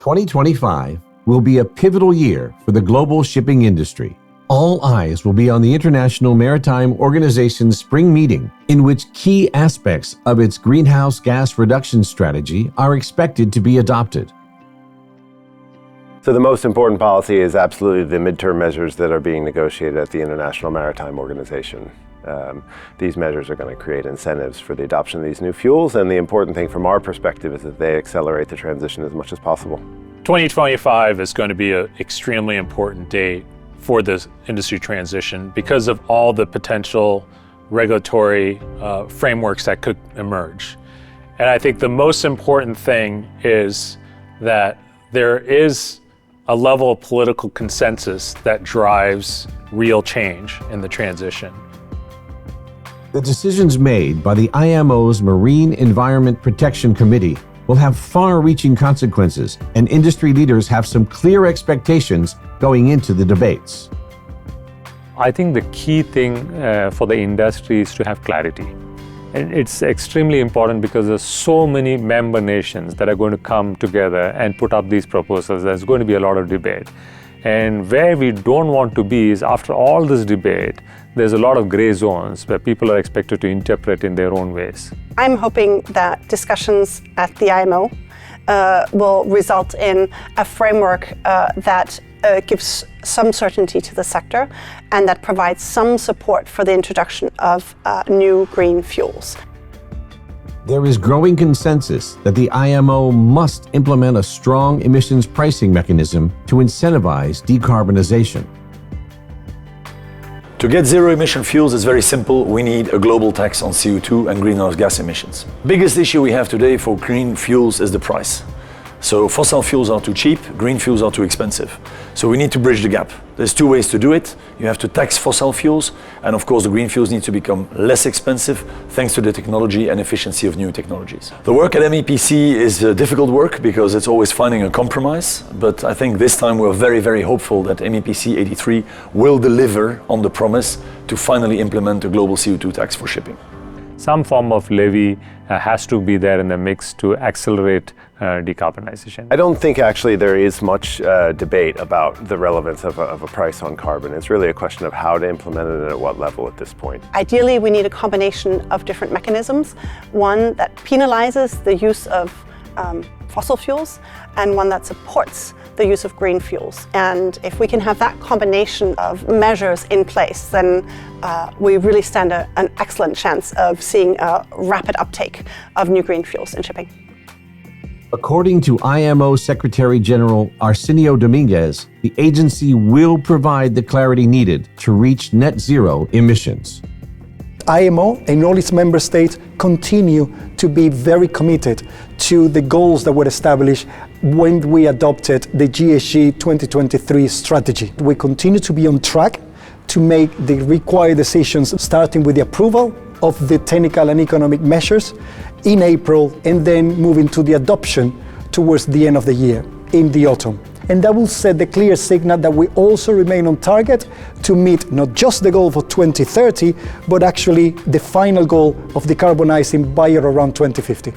2025 will be a pivotal year for the global shipping industry. All eyes will be on the International Maritime Organization's spring meeting, in which key aspects of its greenhouse gas reduction strategy are expected to be adopted. So the most important policy is absolutely the midterm measures that are being negotiated at the International Maritime Organization. These measures are going to create incentives for the adoption of these new fuels, and the important thing from our perspective is that they accelerate the transition as much as possible. 2025 is going to be an extremely important date for this industry transition because of all the potential regulatory frameworks that could emerge. And I think the most important thing is that there is a level of political consensus that drives real change in the transition. The decisions made by the IMO's Marine Environment Protection Committee will have far-reaching consequences, and industry leaders have some clear expectations going into the debates. I think the key thing for the industry is to have clarity. And it's extremely important because there's so many member nations that are going to come together and put up these proposals. There's going to be a lot of debate. And where we don't want to be is, after all this debate, there's a lot of gray zones where people are expected to interpret in their own ways. I'm hoping that discussions at the IMO will result in a framework that gives some certainty to the sector and that provides some support for the introduction of new green fuels. There is growing consensus that the IMO must implement a strong emissions pricing mechanism to incentivize decarbonization. To get zero-emission fuels is very simple. We need a global tax on CO2 and greenhouse gas emissions. Biggest issue we have today for green fuels is the price. So fossil fuels are too cheap, green fuels are too expensive. So we need to bridge the gap. There's two ways to do it. You have to tax fossil fuels, and of course the green fuels need to become less expensive thanks to the technology and efficiency of new technologies. The work at MEPC is difficult work because it's always finding a compromise, but I think this time we're very, very hopeful that MEPC 83 will deliver on the promise to finally implement a global CO2 tax for shipping. Some form of levy has to be there in the mix to accelerate decarbonization. I don't think actually there is much debate about the relevance of a price on carbon. It's really a question of how to implement it and at what level at this point. Ideally, we need a combination of different mechanisms, one that penalizes the use of fossil fuels and one that supports the use of green fuels. And if we can have that combination of measures in place, then we really stand an excellent chance of seeing a rapid uptake of new green fuels in shipping. According to IMO Secretary General Arsenio Dominguez, the agency will provide the clarity needed to reach net zero emissions. IMO and all its member states continue to be very committed to the goals that were established when we adopted the GHG 2023 strategy. We continue to be on track to make the required decisions, starting with the approval of the technical and economic measures in April, and then moving to the adoption towards the end of the year, in the autumn. And that will set the clear signal that we also remain on target to meet not just the goal for 2030, but actually the final goal of decarbonizing by or around 2050.